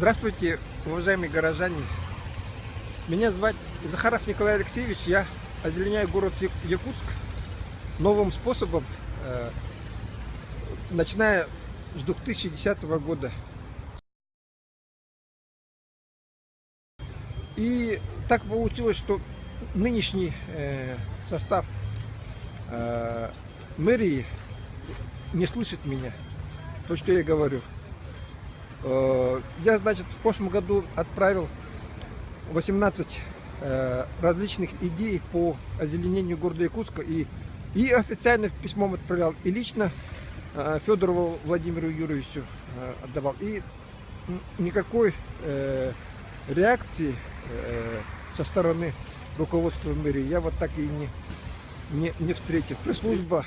Здравствуйте, уважаемые горожане. Меня зовут Захаров Николай Алексеевич. Я озеленяю город Якутск новым способом, начиная с 2010 года. И так получилось, что нынешний состав мэрии не слышит меня, то, что я говорю. Я, значит, в прошлом году отправил 18 различных идей по озеленению города Якутска и официально письмом отправлял, и лично Федорову Владимиру Юрьевичу отдавал. И никакой реакции со стороны руководства мэрии я вот так и не встретил. Пресс-служба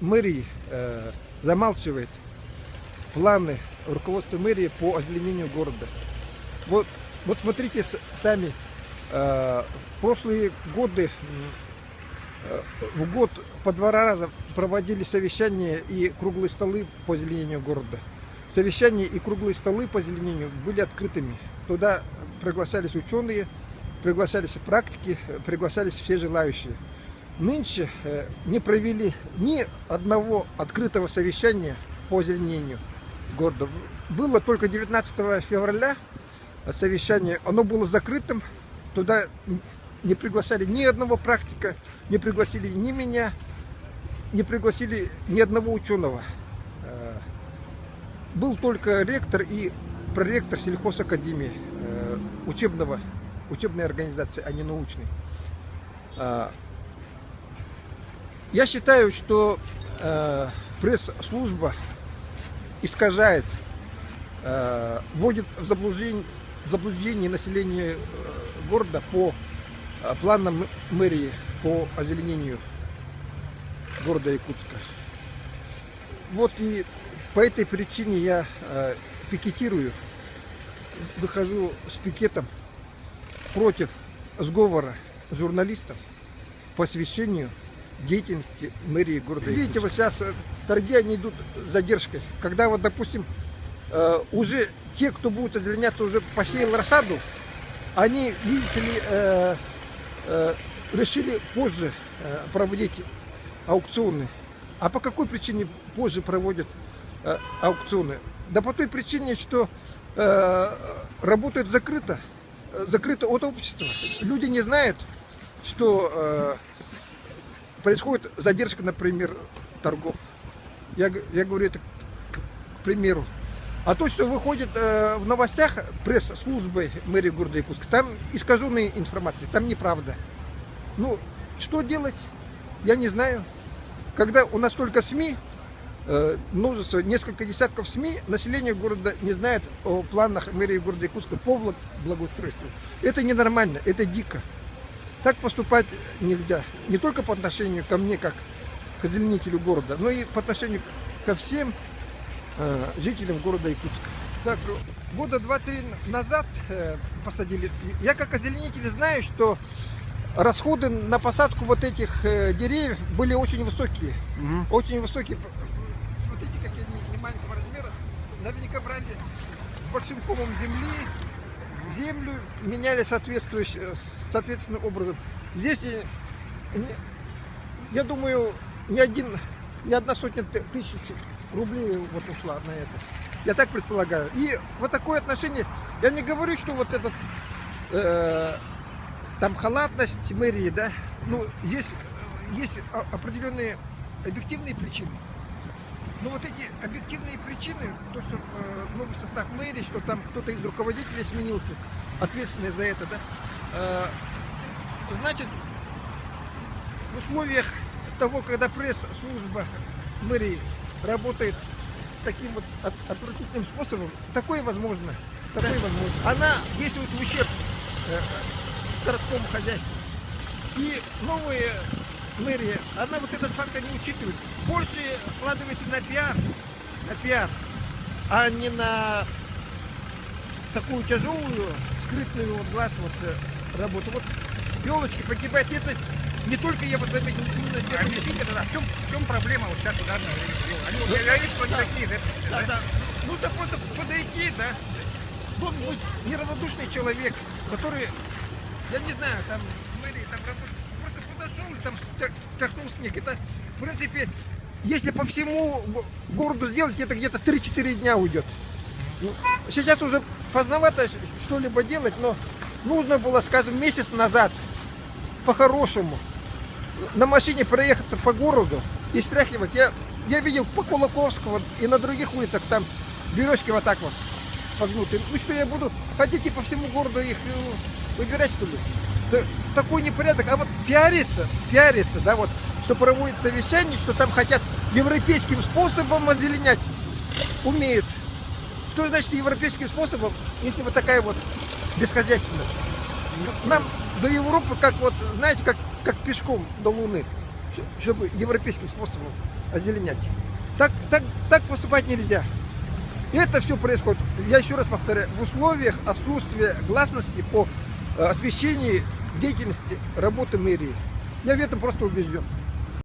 мэрии замалчивает планы руководства мэрии по озеленению города. Вот смотрите сами, в прошлые годы в год по 2 раза проводили совещания и круглые столы по озеленению города. Совещания и круглые столы по озеленению были открытыми. Туда приглашались ученые, приглашались практики, приглашались все желающие. Нынче не провели ни одного открытого совещания по озеленению города. Было только 19 февраля совещание, оно было закрытым, туда не приглашали ни одного практика, не пригласили ни меня, не пригласили ни одного ученого. Был только ректор и проректор сельхозакадемии, учебной организации, а не научной. Я считаю, что пресс-служба искажает, вводит в заблуждение население города по планам мэрии по озеленению города Якутска. Вот и по этой причине я пикетирую, выхожу с пикетом против сговора журналистов по освещению деятельности мэрии города Якутска. Видите, вот сейчас торги они идут с задержкой. Когда вот, допустим, уже те, кто будет озеленяться, уже посеял рассаду, они, видите ли, решили позже проводить аукционы. А по какой причине позже проводят аукционы? Да по той причине, что работают закрыто от общества. Люди не знают, что происходит задержка, например, торгов. Я говорю это к примеру. А то, что выходит в новостях пресс-службы мэрии города Якутска, там искаженная информация, там неправда. Ну, что делать, я не знаю. Когда у нас только СМИ, множество, несколько десятков СМИ, население города не знает о планах мэрии города Якутска по благоустройству. Это ненормально, это дико. Так поступать нельзя. Не только по отношению ко мне, как к озеленителю города, но и по отношению ко всем жителям города Якутска. Так, года 2-3 назад посадили. Я как озеленитель знаю, что расходы на посадку вот этих деревьев были очень высокие. Очень высокие. Смотрите, какие они маленького размера. Наверняка брали большим комом землю, меняли соответственным образом. Здесь, я думаю, не одна сотня тысяч рублей вот ушла на это. Я так предполагаю. И вот такое отношение, я не говорю, что вот этот там халатность мэрии, да, ну, есть определенные объективные причины. Но вот эти объективные причины, то, что новый состав мэрии, что там кто-то из руководителей сменился, ответственный за это, да, значит, в условиях того, когда пресс-служба мэрии работает таким вот отвратительным способом, такое возможно. Она действует в ущерб городскому хозяйству. И новая мэрия, она вот этот фактор не учитывает. Больше вкладывается на пиар, а не на такую тяжелую, скрытную вот глаз вот работу. Вот елочки погибают. Это не только я вот заметил, именно в чем проблема вот сейчас туда? Они говорят, что они такие, да? Да. Ну, да просто подойти, да, должен быть неравнодушный человек, который, я не знаю, там, мэрии, там, просто подошел и там стряхнул снег. Это, в принципе, если по всему городу сделать, это где-то 3-4 дня уйдет. Ну, сейчас уже поздновато что-либо делать, но нужно было, скажем, месяц назад по-хорошему на машине проехаться по городу и стряхивать. Я видел по Кулаковского и на других улицах там березки вот так вот погнуты. Ну что, я буду ходить и по всему городу их выбирать, что ли? Такой непорядок. А вот пиарится, да, вот, что проводит совещание, что там хотят европейским способом озеленять. Умеют. Что значит европейским способом, если вот такая вот бесхозяйственность? Нам до Европы, как вот, знаете, как пешком до Луны, чтобы европейским способом озеленять. Так поступать нельзя. И это все происходит, я еще раз повторяю, в условиях отсутствия гласности по освещению деятельности работы мэрии. Я в этом просто убежден.